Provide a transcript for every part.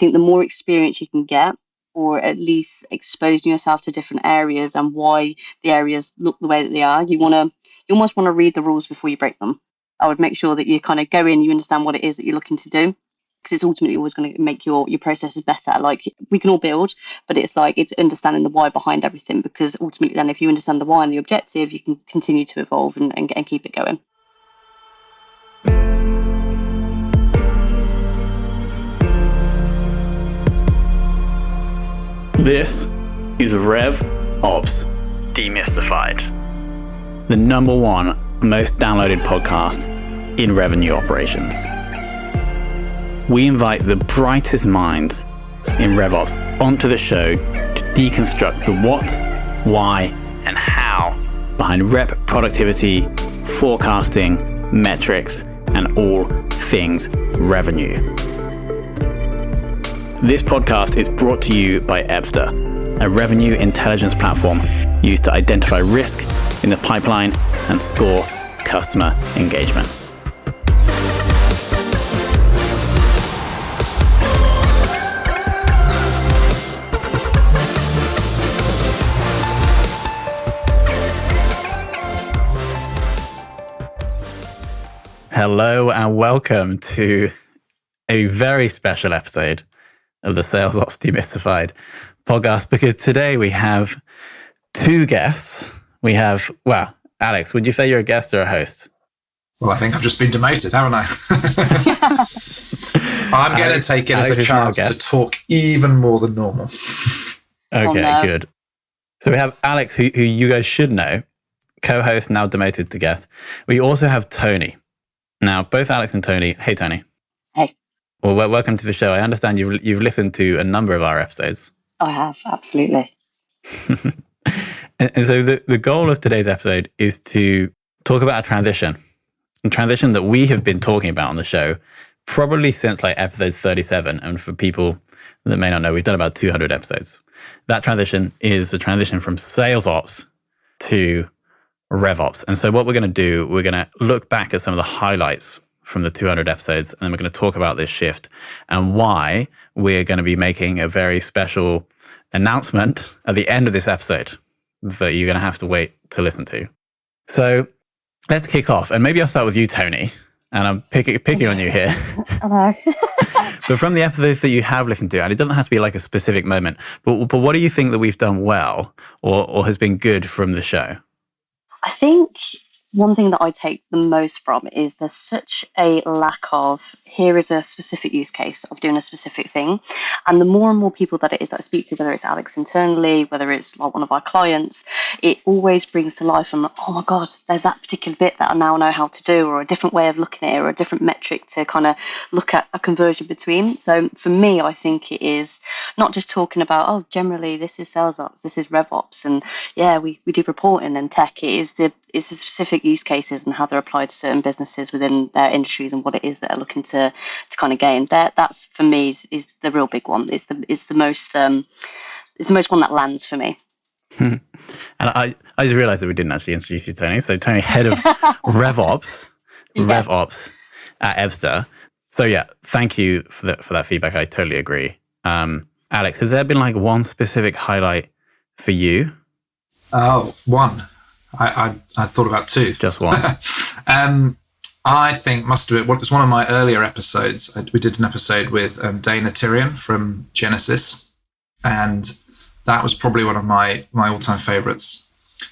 think the more experience you can get, or at least exposing yourself to different areas and why the areas look the way that they are, you almost want to read the rules before you break them. I would make sure that you kind of go in, you understand what it is that you're looking to do, because it's ultimately always going to make your processes better. Like, we can all build, but it's understanding the why behind everything, because ultimately then if you understand the why and the objective, you can continue to evolve and keep it going. This is RevOps Demystified, the number one most downloaded podcast in revenue operations. We invite the brightest minds in RevOps onto the show to deconstruct the what, why, and how behind rep productivity, forecasting, metrics, and all things revenue. This podcast is brought to you by Ebsta, a revenue intelligence platform used to identify risk in the pipeline and score customer engagement. Hello and welcome to a very special episode of the Sales Ops Demystified podcast, because today we have two guests. We have, well, Alex, would you say you're a guest or a host? Well, I think I've just been demoted, haven't I? I'm going to take it as a chance to talk even more than normal. Okay, good. So we have Alex, who you guys should know, co-host, now demoted to guest. We also have Toni. Now, both Alex and Toni. Hey, Toni. Hey. Well, welcome to the show. I understand you've listened to a number of our episodes. I have, absolutely. and so the goal of today's episode is to talk about a transition that we have been talking about on the show probably since like episode 37. And for people that may not know, we've done about 200 episodes. That transition is a transition from sales ops to RevOps. And so what we're going to do, we're going to look back at some of the highlights from the 200 episodes, and then we're going to talk about this shift and why we're going to be making a very special announcement at the end of this episode that you're going to have to wait to listen to. So let's kick off. And maybe I'll start with you, Toni, and I'm picking on you here. Hello. But from the episodes that you have listened to, and it doesn't have to be like a specific moment, but what do you think that we've done well or has been good from the show? I think one thing that I take the most from is there's such a lack of, here is a specific use case of doing a specific thing. And the more and more people that it is that I speak to, whether it's Alex internally, whether it's like one of our clients, it always brings to life, and oh my God, there's that particular bit that I now know how to do, or a different way of looking at it, or a different metric to kind of look at a conversion between. So for me, I think it is not just talking about, oh, generally this is sales ops, this is RevOps, and yeah, we do reporting and tech. It's the specific use cases and how they're applied to certain businesses within their industries and what it is that they're looking to kind of gain. That's for me is the real big one. It's the most one that lands for me. And I just realized that we didn't actually introduce you, Toni. So Toni, head of RevOps, RevOps at Ebsta. So yeah, thank you for that feedback. I totally agree. Alex, has there been like one specific highlight for you? Oh, one. I thought about two. Just one. I think must have been, it was one of my earlier episodes. We did an episode with Dana Tyrion from Genesis, and that was probably one of my all-time favorites.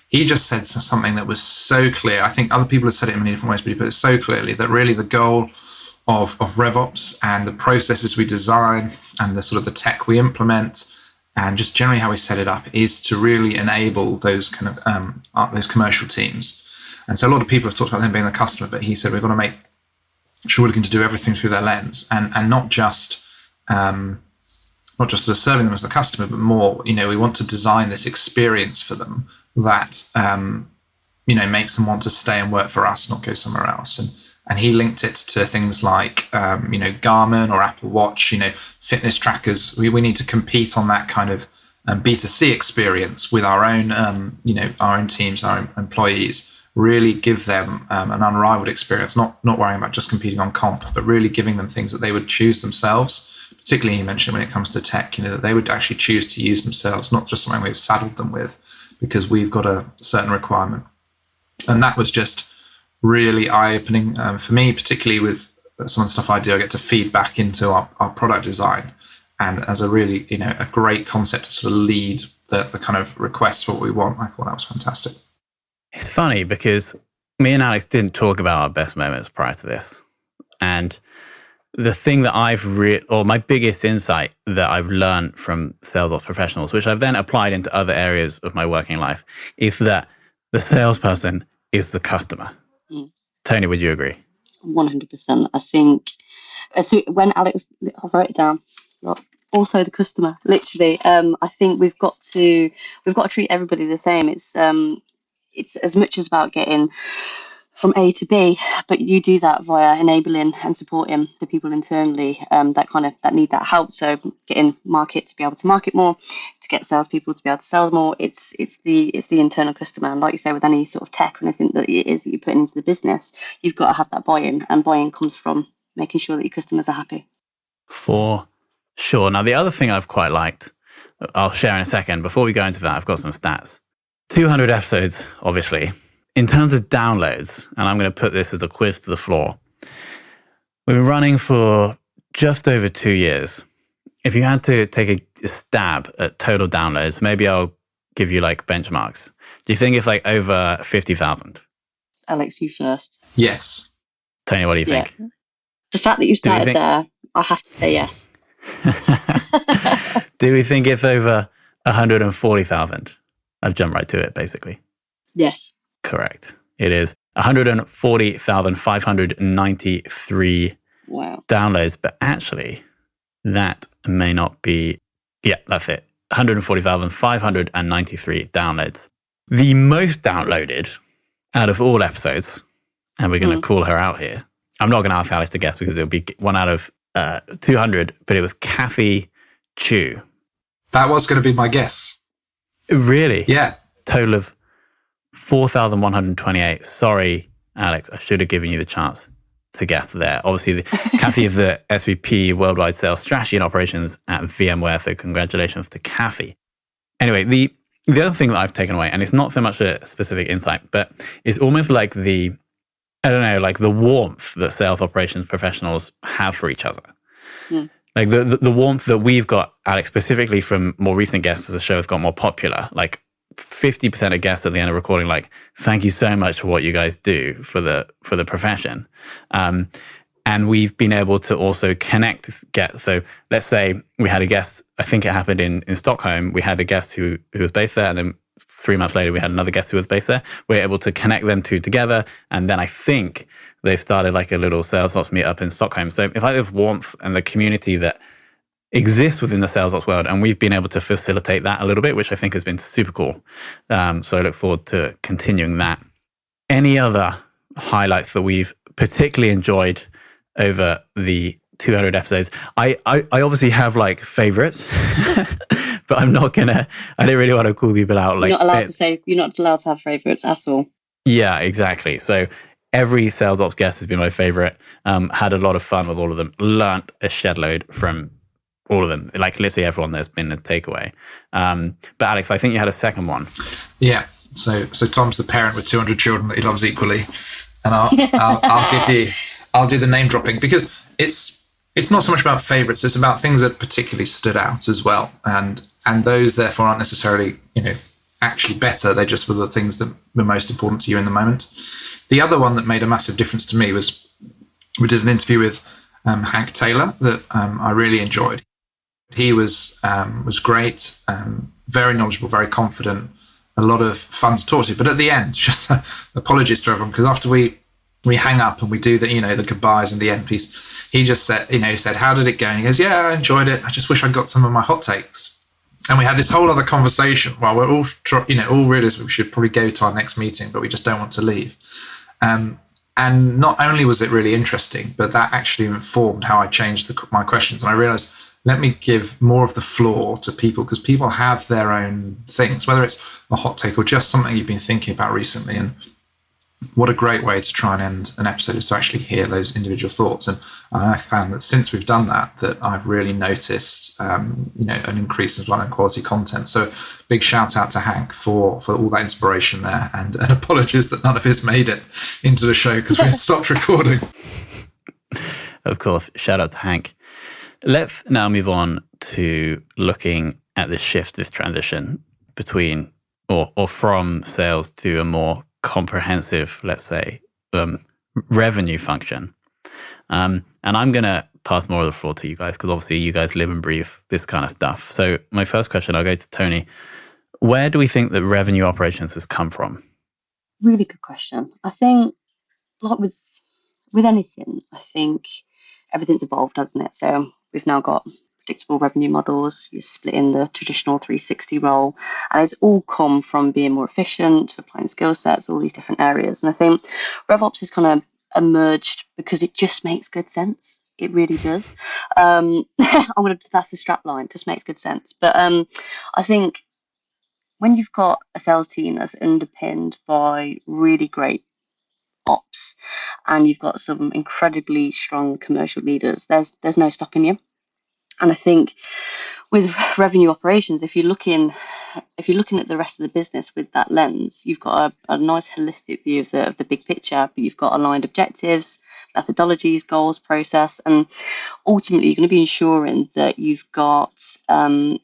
He just said something that was so clear. I think other people have said it in many different ways, but he put it so clearly that really the goal of RevOps and the processes we design and the sort of the tech we implement and just generally how we set it up is to really enable those kind of those commercial teams. And so a lot of people have talked about them being the customer, but he said we've got to make sure we're looking to do everything through their lens and not just sort of serving them as the customer, but more, we want to design this experience for them that, makes them want to stay and work for us, not go somewhere else. And he linked it to things like, Garmin or Apple Watch, fitness trackers. We need to compete on that kind of B2C experience with our own, our own teams, our own employees. Really give them an unrivaled experience, not worrying about just competing on comp, but really giving them things that they would choose themselves, particularly you mentioned when it comes to tech, that they would actually choose to use themselves, not just something we've saddled them with because we've got a certain requirement. And that was just really eye-opening for me, particularly with some of the stuff I do. I get to feed back into our product design, and as a really, a great concept to sort of lead the kind of requests for what we want. I thought that was fantastic. It's funny because me and Alex didn't talk about our best moments prior to this. And the thing that my biggest insight that I've learned from sales ops professionals, which I've then applied into other areas of my working life, is that the salesperson is the customer. Mm. Toni, would you agree? 100%. I think when Alex, I wrote it down, also the customer, literally. I think we've got to treat everybody the same. It's as much as about getting from A to B, but you do that via enabling and supporting the people internally that need that help. So getting market to be able to market more, to get salespeople to be able to sell more. It's the internal customer, and like you say, with any sort of tech or anything that it is that you're putting into the business, you've got to have that buy-in, and buy-in comes from making sure that your customers are happy. For sure. Now, the other thing I've quite liked, I'll share in a second. Before we go into that, I've got some stats. 200 episodes, obviously. In terms of downloads, and I'm going to put this as a quiz to the floor, we've been running for just over 2 years. If you had to take a stab at total downloads, maybe I'll give you like benchmarks. Do you think it's like over 50,000? Alex, you first. Yes. Toni, what do you think? The fact that you started there, I have to say yes. Do we think it's over 140,000? I've jumped right to it, basically. Yes. Correct. It is 140,593 downloads, but actually that may not be, that's it. 140,593 downloads. The most downloaded out of all episodes, and we're going to call her out here. I'm not going to ask Alex to guess because it'll be one out of 200, but it was Kathy Chu. That was going to be my guess. Really? Yeah. Total of 4,128. Sorry, Alex, I should have given you the chance to guess there. Obviously, Kathy is the SVP Worldwide Sales Strategy and Operations at VMware, so congratulations to Kathy. Anyway, the other thing that I've taken away, and it's not so much a specific insight, but it's almost like the warmth that sales operations professionals have for each other. Mm. Like the warmth that we've got, Alex, specifically from more recent guests as the show has got more popular, like 50% of guests at the end of recording, like, thank you so much for what you guys do for the profession. And we've been able to also so let's say we had a guest, I think it happened in Stockholm, we had a guest who was based there, and then 3 months later we had another guest who was based there. We were able to connect them two together, and then I think they started like a little sales ops meetup in Stockholm. So it's like this warmth and the community that exists within the sales ops world, and we've been able to facilitate that a little bit, which I think has been super cool. So I look forward to continuing that. Any other highlights that we've particularly enjoyed over the 200 episodes? I obviously have like favorites, but I don't really want to call people out. Like, you're not allowed to have favorites at all. Yeah, exactly. So every sales ops guest has been my favorite. Had a lot of fun with all of them. Learned a shed load from all of them, like literally everyone. There's been a takeaway. But Alex, I think you had a second one. Yeah. So Tom's the parent with 200 children that he loves equally, and I'll do the name dropping because it's not so much about favorites. It's about things that particularly stood out as well, and those therefore aren't necessarily actually better. They just were the things that were most important to you in the moment. The other one that made a massive difference to me was we did an interview with Hank Taylor that I really enjoyed. He was great, very knowledgeable, very confident, a lot of fun to talk to. But at the end, just apologies to everyone, because after we hang up and we do the goodbyes and the end piece, he just said, he said, how did it go? And he goes, yeah, I enjoyed it. I just wish I got some of my hot takes. And we had this whole other conversation while we're all realized we should probably go to our next meeting, but we just don't want to leave. And not only was it really interesting, but that actually informed how I changed my questions. And I realized, let me give more of the floor to people, because people have their own things, whether it's a hot take or just something you've been thinking about recently. And what a great way to try and end an episode is to actually hear those individual thoughts. And I found that since we've done that I've really noticed, an increase as well in quality content. So big shout out to Hank for all that inspiration there, and apologies that none of his made it into the show because we stopped recording. Of course, shout out to Hank. Let's now move on to looking at this shift, this transition between or from sales to a more comprehensive, let's say, revenue function. And I'm going to pass more of the floor to you guys because obviously you guys live and breathe this kind of stuff. So my first question, I'll go to Toni. Where do we think that revenue operations has come from? Really good question. I think, like with anything, I think everything's evolved, hasn't it? So we've now got predictable revenue models. You're splitting the traditional 360 role, and it's all come from being more efficient, applying skill sets, all these different areas. And I think RevOps has kind of emerged because it just makes good sense. It really does. That's the strap line. It just makes good sense. But I think when you've got a sales team that's underpinned by really great ops, and you've got some incredibly strong commercial leaders, there's no stopping you. And I think with revenue operations, if you're looking at the rest of the business with that lens, you've got a nice holistic view of the big picture, but you've got aligned objectives, methodologies, goals, process, and ultimately you're going to be ensuring that you've got the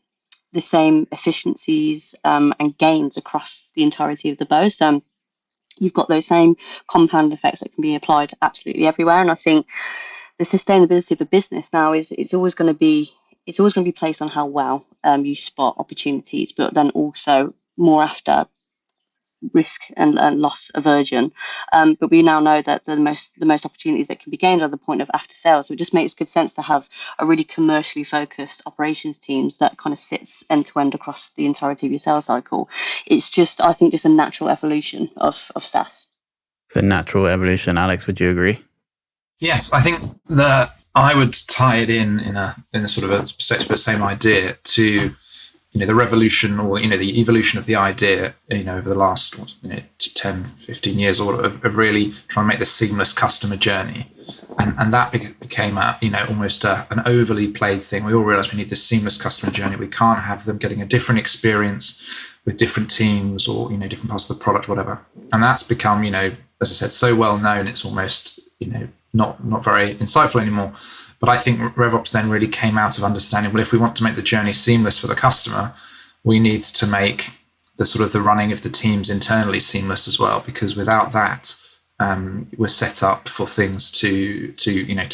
same efficiencies and gains across the entirety of the bow. So you've got those same compound effects that can be applied absolutely everywhere. And I think the sustainability of a business now is it's always going to be placed on how well you spot opportunities, but then also more after risk and loss aversion. But we now know that the most opportunities that can be gained are the point of after sales. So it just makes good sense to have a really commercially focused operations teams that kind of sits end to end across the entirety of your sales cycle. It's just, I think, just a natural evolution of SaaS. The natural evolution. Alex, would you agree? Yes, I think that I would tie it in a sort of a perspective of the same idea to, the revolution or, the evolution of the idea, over the last 10, 15 years or of really trying to make the seamless customer journey. And that became almost an overly played thing. We all realized we need this seamless customer journey. We can't have them getting a different experience with different teams or, different parts of the product, whatever. And that's become, as I said, so well known, it's almost, not very insightful anymore. But I think RevOps then really came out of understanding, well, if we want to make the journey seamless for the customer, we need to make the running of the teams internally seamless as well, because without that, we're set up for things to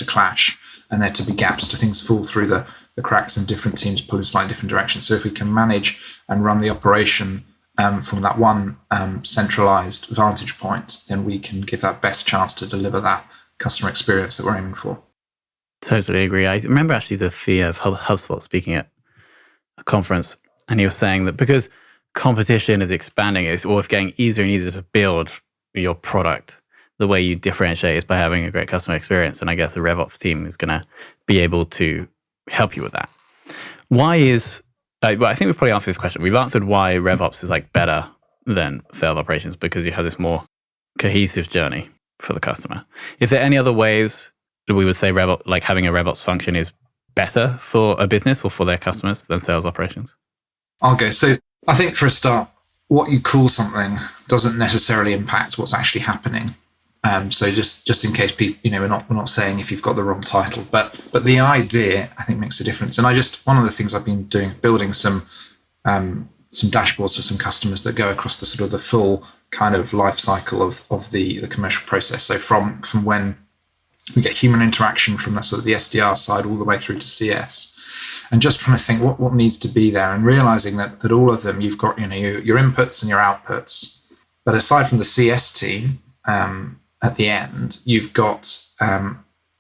clash and there to be gaps, to things fall through the cracks and different teams pull in slightly different directions. So if we can manage and run the operation from that one centralized vantage point, then we can give that best chance to deliver that customer experience that we're aiming for. Totally agree. I remember actually the fear of HubSpot speaking at a conference, and he was saying that because competition is expanding, it's getting easier and easier to build your product. The way you differentiate is by having a great customer experience, and I guess the RevOps team is going to be able to help you with that. Why is I think we've probably answered this question. We've answered why RevOps is better than sales operations, because you have this more cohesive journey for the customer. Is there any other ways that we would say RevOps, having a RevOps function is better for a business or for their customers than sales operations? I'll go. So I think for a start, what you call something doesn't necessarily impact what's actually happening. So just in case people, we're not saying if you've got the wrong title, but the idea I think makes a difference. And one of the things I've been doing, building some dashboards for some customers that go across the full kind of life cycle of the commercial process. So from when we get human interaction from the the SDR side all the way through to CS, and just trying to think what needs to be there, and realizing that all of them, you've got your inputs and your outputs, but aside from the CS team, at the end you've got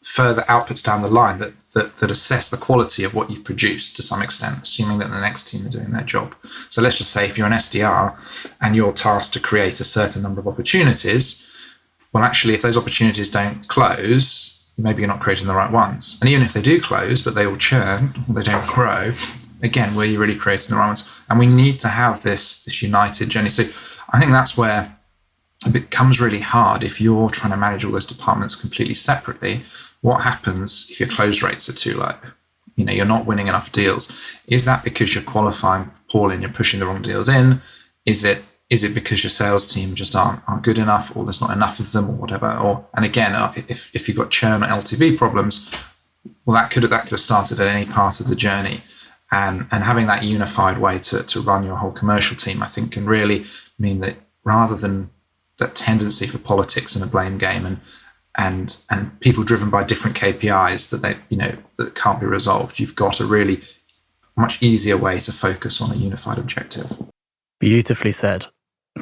further outputs down the line that assess the quality of what you've produced to some extent, assuming that the next team are doing their job. So let's just say if you're an SDR and you're tasked to create a certain number of opportunities, well, actually, if those opportunities don't close, maybe you're not creating the right ones. And even if they do close, but they all churn, or they don't grow, again, were you really creating the right ones? And we need to have this united journey. So I think that's where it becomes really hard if you're trying to manage all those departments completely separately. What happens if your close rates are too low? You're not winning enough deals. Is that because you're qualifying poorly and you're pushing the wrong deals in? Is it because your sales team just aren't good enough, or there's not enough of them, or whatever? And again, if you've got churn or LTV problems, well, that could have started at any part of the journey. And having that unified way to run your whole commercial team, I think, can really mean that rather than that tendency for politics and a blame game and people driven by different KPIs that can't be resolved, you've got a really much easier way to focus on a unified objective. Beautifully said.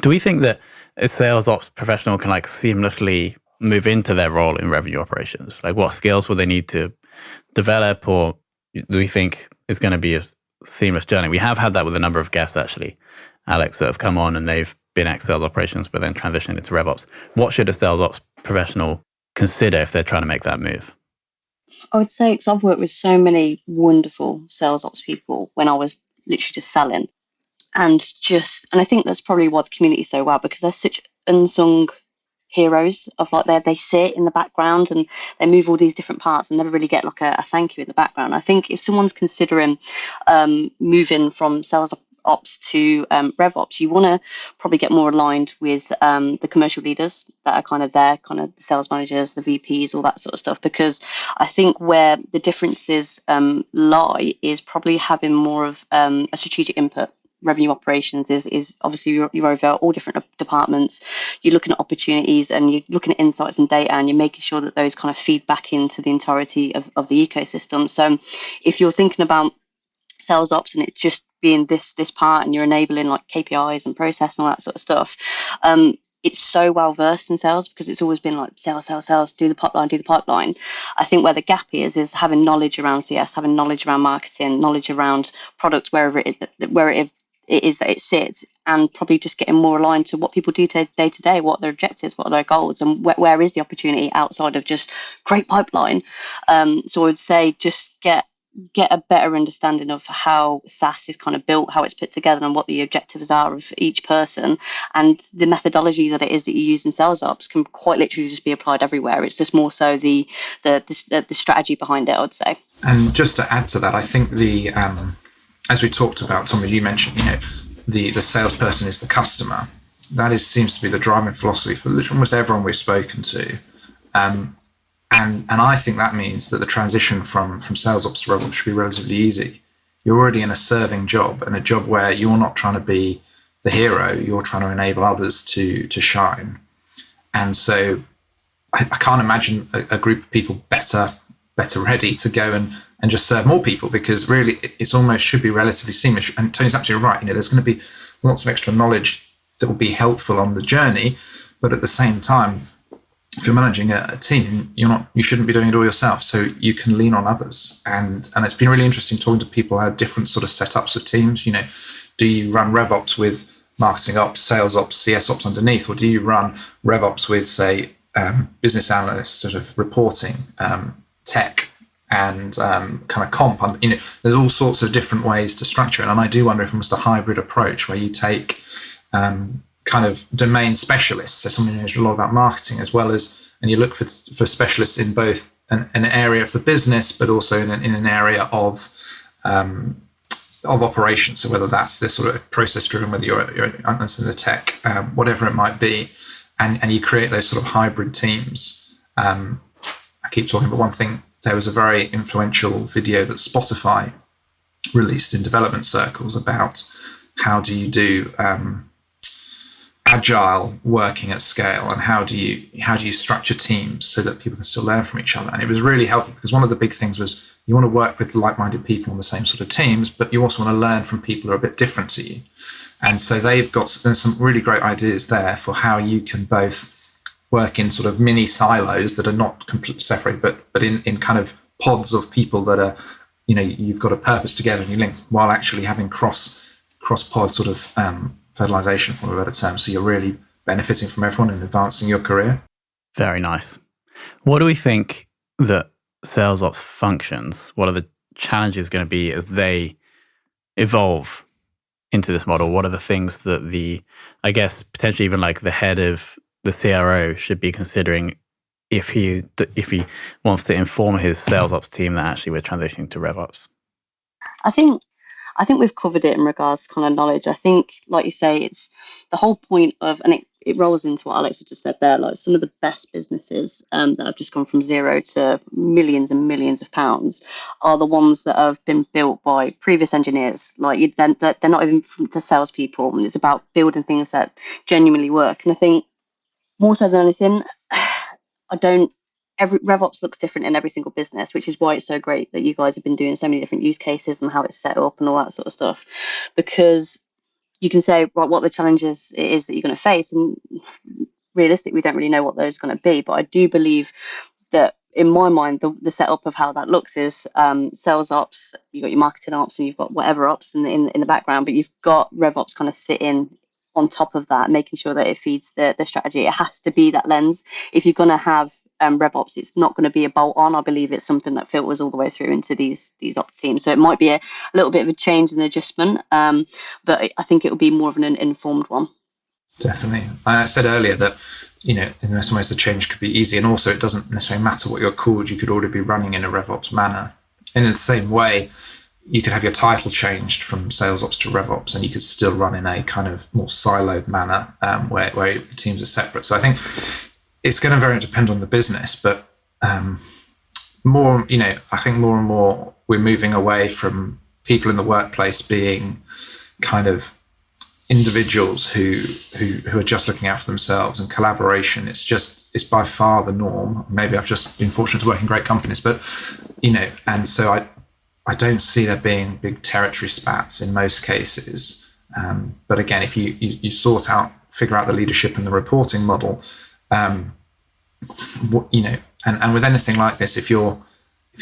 Do we think that a sales ops professional can seamlessly move into their role in revenue operations? What skills will they need to develop, or do we think it's going to be a seamless journey? We have had that with a number of guests, actually, Alex, that have come on and they've been ex-sales operations but then transitioned into RevOps. What should a sales ops professional consider if they're trying to make that move? I would say, because I've worked with so many wonderful sales ops people when I was literally just selling, and I think that's probably why the community is so well, because they're such unsung heroes of they sit in the background and they move all these different parts and never really get a thank you in the background. I think if someone's considering moving from sales ops to RevOps, you want to probably get more aligned with the commercial leaders that are kind of the sales managers, the VPs, all that sort of stuff, because I think where the differences lie is probably having more of a strategic input. Revenue operations is obviously you're over all different departments. You're looking at opportunities and you're looking at insights and data, and you're making sure that those kind of feed back into the entirety of the ecosystem. So if you're thinking about sales ops and it's just being this part, and you're enabling KPIs and process and all that sort of stuff, it's so well versed in sales because it's always been sales, do the pipeline. I think where the gap is having knowledge around CS, having knowledge around marketing, knowledge around product where it is that it sits, and probably just getting more aligned to what people do day to day, what are their objectives, what are their goals, and where is the opportunity outside of just great pipeline. So I would say just get a better understanding of how SaaS is kind of built, how it's put together, and what the objectives are of each person, and the methodology that it is that you use in sales ops can quite literally just be applied everywhere. It's just more so the strategy behind it, I would say. And just to add to that, I think as we talked about, Tom, as you mentioned, the salesperson is the customer. That seems to be the driving philosophy for literally almost everyone we've spoken to. And I think that means that the transition from sales ops to RevOps should be relatively easy. You're already in a serving job, and a job where you're not trying to be the hero, you're trying to enable others to shine. And so I can't imagine a group of people better ready to go and just serve more people, because really it's almost should be relatively seamless. And Tony's absolutely right. There's going to be lots of extra knowledge that will be helpful on the journey, but at the same time, if you're managing a team, you shouldn't be doing it all yourself. So you can lean on others. And it's been really interesting talking to people who have different sort of setups of teams. Do you run RevOps with marketing ops, sales ops, CS ops underneath, or do you run RevOps with, say, business analysts, sort of reporting, tech, and kind of comp? There's all sorts of different ways to structure it. And I do wonder if it was a hybrid approach where you take kind of domain specialists, so someone who knows a lot about marketing, as well as, and you look for specialists in both an area of the business, but also in an area of operations. So whether that's the sort of process driven, whether you're understanding the tech, whatever it might be, and you create those sort of hybrid teams. I keep talking about one thing. There was a very influential video that Spotify released in development circles about how do you do agile working at scale, and how do you structure teams so that people can still learn from each other. And it was really helpful because one of the big things was you want to work with like-minded people on the same sort of teams, but you also want to learn from people who are a bit different to you. And so there's some really great ideas there for how you can both work in sort of mini silos that are not completely separate, but in kind of pods of people that are, you've got a purpose together and you link, while actually having cross pod sort of fertilization, for a better term. So you're really benefiting from everyone and advancing your career. Very nice. What do we think that sales ops functions, what are the challenges going to be as they evolve into this model? What are the things that I guess potentially even like the head of the CRO should be considering if he wants to inform his sales ops team that actually we're transitioning to RevOps? I think we've covered it in regards to kind of knowledge. I think, like you say, it's the whole point of, and it rolls into what Alex has just said there, like some of the best businesses that have just gone from zero to millions and millions of pounds are the ones that have been built by previous engineers. Like they're not even the salespeople, and it's about building things that genuinely work. And I think more so than anything, every RevOps looks different in every single business, which is why it's so great that you guys have been doing so many different use cases and how it's set up and all that sort of stuff, because you can say, right, what the challenges it is that you're going to face, and realistically, we don't really know what those are going to be. But I do believe that, in my mind, the setup of how that looks is sales ops, you've got your marketing ops, and you've got whatever ops in the background, but you've got RevOps kind of sitting on top of that, making sure that it feeds the strategy. It has to be that lens. If you're going to have RevOps, it's not going to be a bolt-on. I believe it's something that filters all the way through into these ops teams. So it might be a little bit of a change and adjustment, but I think it will be more of an informed one. Definitely. I said earlier that, in some ways the change could be easy, and also it doesn't necessarily matter what you're called. You could already be running in a RevOps manner. And in the same way, you could have your title changed from Sales Ops to RevOps, and you could still run in a kind of more siloed manner where the teams are separate. So I think it's going to very depend on the business, but I think more and more we're moving away from people in the workplace being kind of individuals who are just looking out for themselves, and collaboration. It's by far the norm. Maybe I've just been fortunate to work in great companies, but and so I don't see there being big territory spats in most cases. But again, if you figure out the leadership and the reporting model, and with anything like this, if you're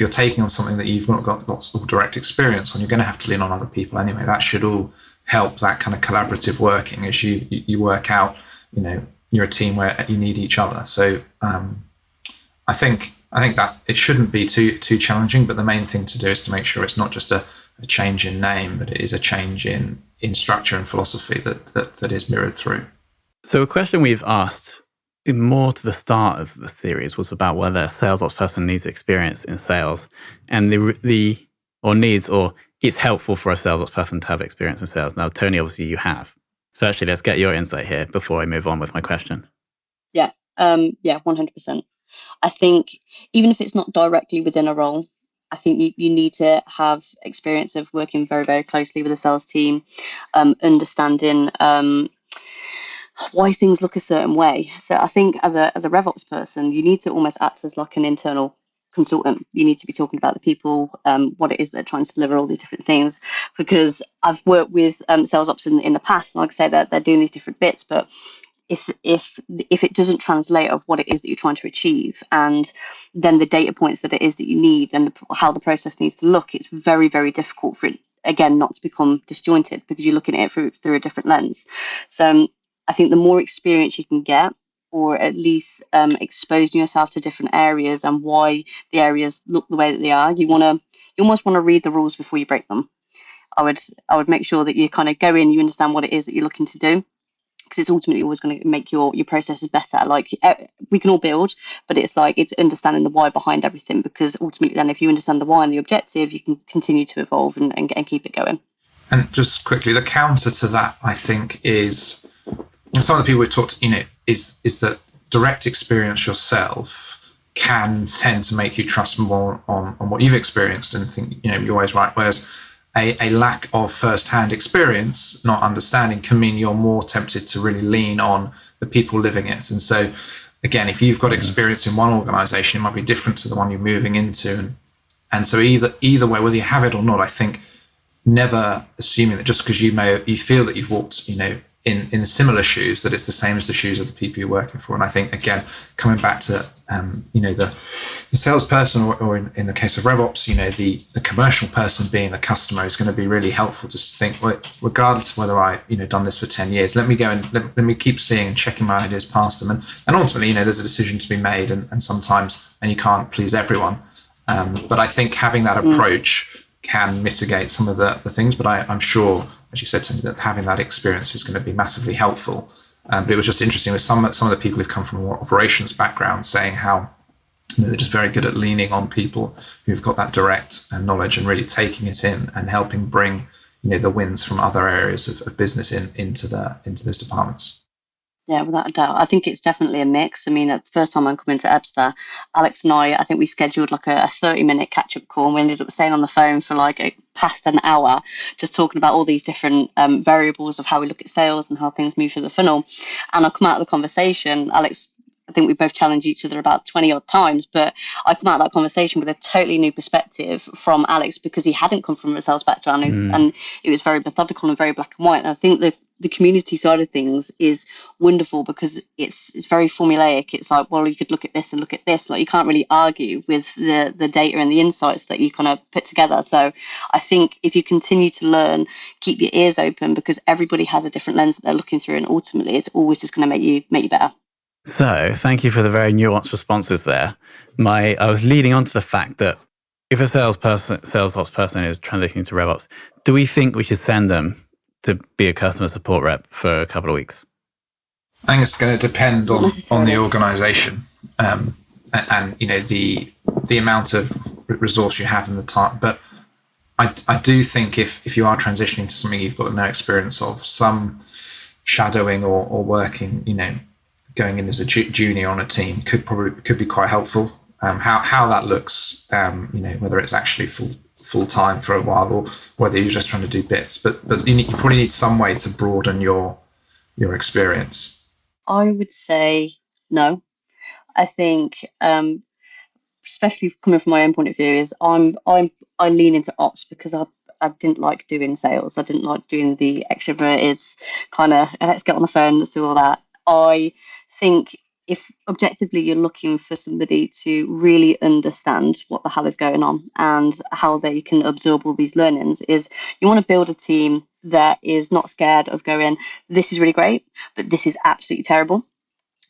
taking on something that you've not got lots of direct experience on, you're going to have to lean on other people anyway. That should all help that kind of collaborative working as you work out, you're a team where you need each other. So I think that it shouldn't be too challenging, but the main thing to do is to make sure it's not just a change in name, but it is a change in structure and philosophy that is mirrored through. So a question we've asked more to the start of the series was about whether a sales ops person needs experience in sales, and it's helpful for a sales ops person to have experience in sales. Now, Toni, obviously you have. So actually, let's get your insight here before I move on with my question. Yeah, 100%. I think even if it's not directly within a role, I think you need to have experience of working very, very closely with a sales team, understanding why things look a certain way. So I think as a RevOps person, you need to almost act as like an internal consultant. You need to be talking about the people, what it is they're trying to deliver, all these different things. Because I've worked with sales ops in the past, and like I say, that they're doing these different bits, but if it doesn't translate of what it is that you're trying to achieve, and then the data points that it is that you need, and how the process needs to look, it's very, very difficult for it, again, not to become disjointed, because you're looking at it through a different lens. So I think the more experience you can get, or at least exposing yourself to different areas and why the areas look the way that they are, you almost want to read the rules before you break them. I would make sure that you kind of go in, you understand what it is that you're looking to do, because it's ultimately always going to make your processes better. Like, we can all build, but it's understanding the why behind everything, because ultimately then if you understand the why and the objective, you can continue to evolve and keep it going. And just quickly, the counter to that, I think, is, and some of the people we've talked, is that direct experience yourself can tend to make you trust more on what you've experienced and think, you're always right. Whereas a lack of first-hand experience, not understanding, can mean you're more tempted to really lean on the people living it. And so, again, if you've got experience in one organization, it might be different to the one you're moving into. And so either way, whether you have it or not, I think never assuming that just because you feel that you've walked, in similar shoes, that it's the same as the shoes of the people you're working for. And I think, again, coming back to, the salesperson, or in the case of RevOps, the commercial person being the customer, is going to be really helpful to think, well, regardless of whether I've, done this for 10 years, let me go and let me keep seeing and checking my ideas past them. And ultimately, there's a decision to be made, and sometimes, and you can't please everyone. But I think having that approach can mitigate some of the things, but I'm sure, as you said to me, that having that experience is going to be massively helpful. But it was just interesting with some of the people who've come from a more operations background saying how they're just very good at leaning on people who've got that direct knowledge and really taking it in and helping bring the wins from other areas of business into those departments. Yeah, without a doubt. I think it's definitely a mix. I mean, the first time I'm coming to Ebsta, Alex and I think we scheduled like a 30-minute catch-up call, and we ended up staying on the phone for past an hour, just talking about all these different variables of how we look at sales and how things move through the funnel. And I come out of the conversation, Alex, I think we both challenged each other about 20 odd times, but I come out of that conversation with a totally new perspective from Alex because he hadn't come from a sales background and it was very methodical and very black and white. And I think that the community side of things is wonderful because it's very formulaic. It's like, well, you could look at this and look at this. Like, you can't really argue with the data and the insights that you kind of put together. So I think if you continue to learn, keep your ears open because everybody has a different lens that they're looking through, and ultimately it's always just going to make you better. So thank you for the very nuanced responses there. I was leading on to the fact that if a sales ops person is transitioning to RevOps, do we think we should send them to be a customer support rep for a couple of weeks? I think it's going to depend on the organization and the amount of resource you have and the time. But I do think if you are transitioning to something you've got no experience of, some shadowing or working, going in as a junior on a team could be quite helpful. How that looks, whether it's actually full time for a while or whether you're just trying to do bits, but you probably need some way to broaden your experience. I would say no. I think, especially coming from my own point of view, is I lean into ops because I didn't like doing sales. I didn't like doing the extroverted kind of let's get on the phone, let's do all that. I think if objectively you're looking for somebody to really understand what the hell is going on and how they can absorb all these learnings, is you want to build a team that is not scared of going, this is really great, but this is absolutely terrible.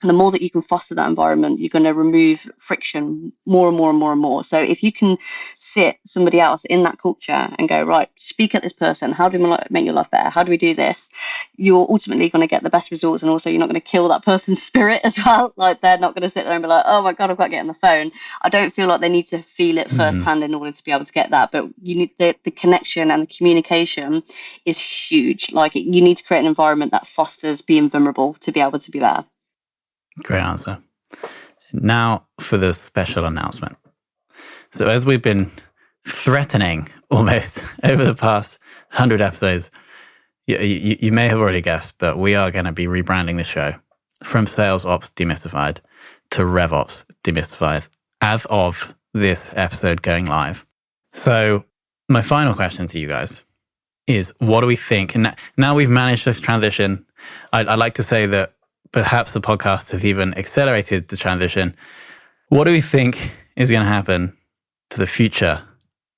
And the more that you can foster that environment, you're going to remove friction more and more and more and more. So if you can sit somebody else in that culture and go, right, speak at this person, how do we make your life better? How do we do this? You're ultimately going to get the best results. And also you're not going to kill that person's spirit as well. Like, they're not going to sit there and be like, oh my God, I've got to get on the phone. I don't feel like they need to feel it firsthand in order to be able to get that. But you need the connection and the communication is huge. Like, you need to create an environment that fosters being vulnerable to be able to be better. Great answer. Now for the special announcement. So as we've been threatening almost over the past 100 episodes, you may have already guessed, but we are going to be rebranding the show from Sales Ops Demystified to RevOps Demystified as of this episode going live. So my final question to you guys is, what do we think? And now we've managed this transition, I'd like to say that perhaps the podcast has even accelerated the transition. What do we think is going to happen to the future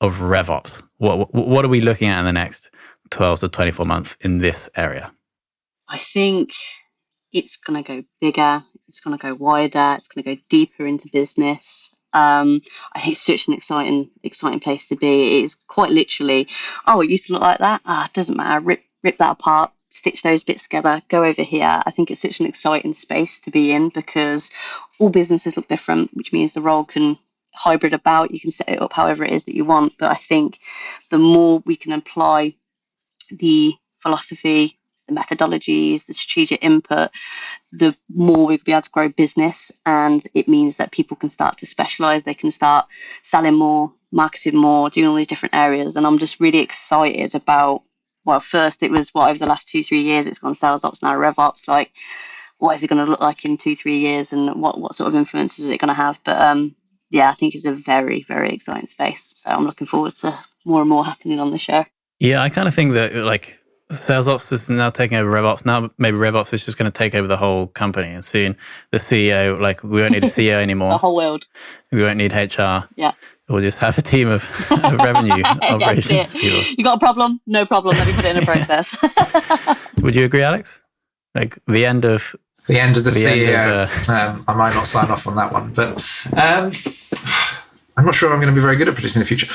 of RevOps? What are we looking at in the next 12 to 24 months in this area? I think it's going to go bigger. It's going to go wider. It's going to go deeper into business. I think it's such an exciting place to be. It is quite literally, oh, it used to look like that. It doesn't matter. Rip that apart. Stitch those bits together, go over here. I think it's such an exciting space to be in because all businesses look different, which means the role can hybrid about. You can set it up however it is that you want. But I think the more we can apply the philosophy, the methodologies, the strategic input, the more we'll be able to grow business. And it means that people can start to specialize. They can start selling more, marketing more, doing all these different areas. And I'm just really excited about, well, first it was over the last 2-3 years, it's gone Sales Ops, now RevOps. Like, what is it going to look like in 2-3 years, and what sort of influence is it going to have? But I think it's a very, very exciting space. So I'm looking forward to more and more happening on the show. Yeah, I kind of think that like Sales Ops is now taking over RevOps. Now maybe RevOps is just going to take over the whole company, and soon the CEO, like, we won't need a CEO anymore. The whole world. We won't need HR. Yeah. We'll just have a team of revenue operations people. You got a problem? No problem. Let me put it in a process. Would you agree, Alex? Like the end of the CEO. I might not sign off on that one, but I'm not sure I'm going to be very good at predicting the future.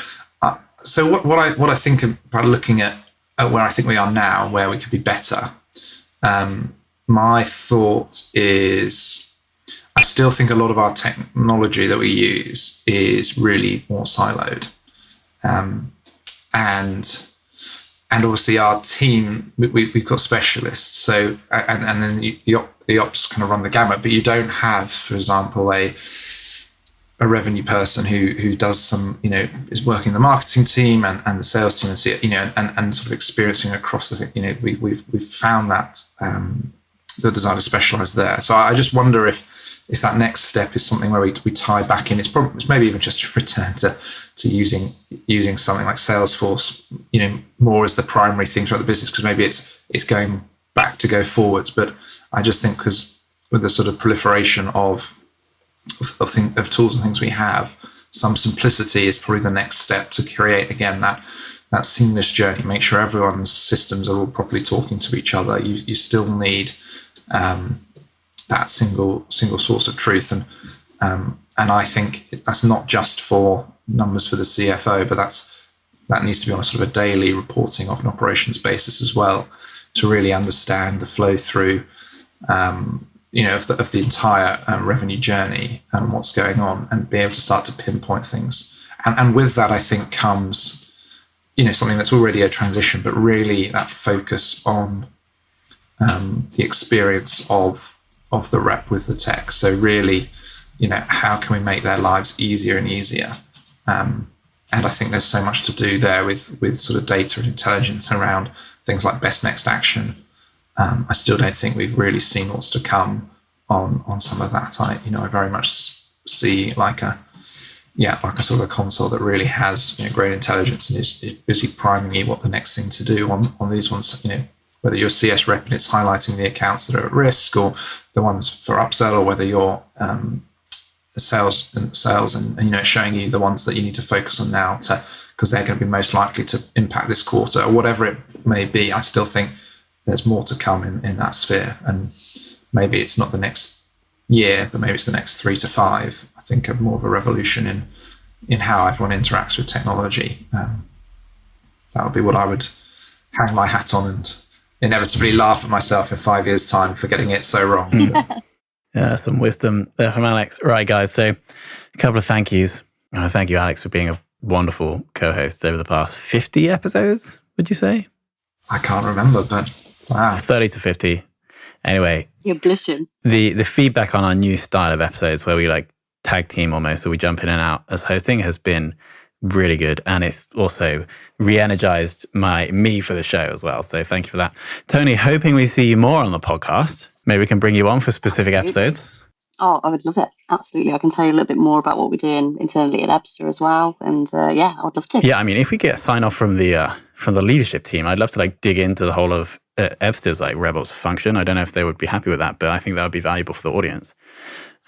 So what I think about looking at where I think we are now, where we could be better. my thought is, I still think a lot of our technology that we use is really more siloed. And obviously our team, we've got specialists. So, and then the ops kind of run the gamut, but you don't have, for example, a revenue person who does some, is working the marketing team and the sales team, and sort of experiencing across the, we've found that the designers specialize there. So I just wonder if that next step is something where we tie back in. It's maybe even just to return to using something like Salesforce, more as the primary thing throughout the business, because maybe it's going back to go forwards. But I just think because with the sort of proliferation of tools and things we have, some simplicity is probably the next step to create again that seamless journey. Make sure everyone's systems are all properly talking to each other. You still need that single source of truth, and I think that's not just for numbers for the CFO, but that needs to be on a sort of a daily reporting of an operations basis as well, to really understand the flow through of the entire revenue journey and what's going on, and be able to start to pinpoint things. And with that, I think comes something that's already a transition, but really that focus on the experience of the rep with the tech. So really, how can we make their lives easier and easier? And I think there's so much to do there with sort of data and intelligence around things like best next action. I still don't think we've really seen what's to come on some of that. I very much see like a sort of a console that really has great intelligence and is busy priming you what the next thing to do on these ones. Whether you're a CS rep and it's highlighting the accounts that are at risk, or the ones for upsell, or whether you're sales and showing you the ones that you need to focus on now because they're going to be most likely to impact this quarter, or whatever it may be. I still think there's more to come in that sphere, and maybe it's not the next year, but maybe it's the next 3 to 5. I think of more of a revolution in how everyone interacts with technology. That would be what I would hang my hat on, and inevitably laugh at myself in 5 years' time for getting it so wrong. Yeah, some wisdom there from Alex. Right, guys, so a couple of thank yous. Thank you, Alex, for being a wonderful co-host over the past 50 episodes, would you say? I can't remember, but wow. 30 to 50. Anyway. You're blushing. The feedback on our new style of episodes, where we like tag team almost, so we jump in and out as hosting, has been really good, and it's also re-energized me for the show as well, so thank you for that. Toni, hoping we see you more on the podcast. Maybe we can bring you on for specific episodes. Oh, I would love it. Absolutely. I can tell you a little bit more about what we're doing internally at Ebsta as well, and I would love to. Yeah, if we get a sign off from the leadership team, I'd love to dig into the whole of Ebsta's RevOps function. I don't know if they would be happy with that, but I think that would be valuable for the audience.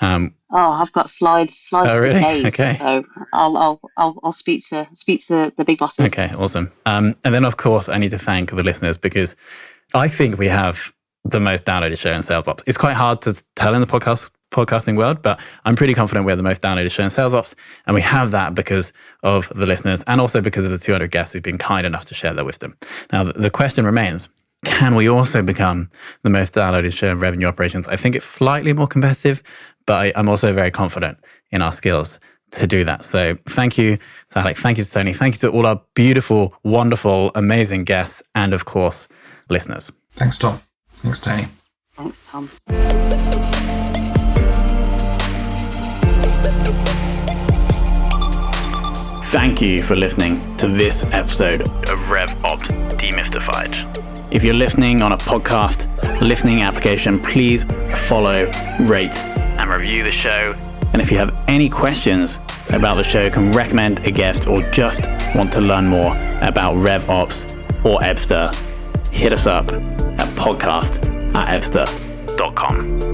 I've got slides for really? days. Okay. So I'll speak to the big bosses. Okay, awesome. And then of course I need to thank the listeners, because I think we have the most downloaded show in Sales Ops. It's quite hard to tell in the podcasting world, but I'm pretty confident we're the most downloaded show in Sales Ops, and we have that because of the listeners, and also because of the 200 guests who've been kind enough to share their wisdom. Now the question remains, can we also become the most downloaded show in revenue operations? I think it's slightly more competitive, but I'm also very confident in our skills to do that. So thank you to Alex, thank you to Toni, thank you to all our beautiful, wonderful, amazing guests, and of course, listeners. Thanks, Tom. Thanks, Toni. Thanks, Tom. Thank you for listening to this episode of RevOps Demystified. If you're listening on a podcast listening application, please follow, rate, and review the show. And if you have any questions about the show, can recommend a guest, or just want to learn more about RevOps or Ebsta, hit us up at podcast@ebsta.com.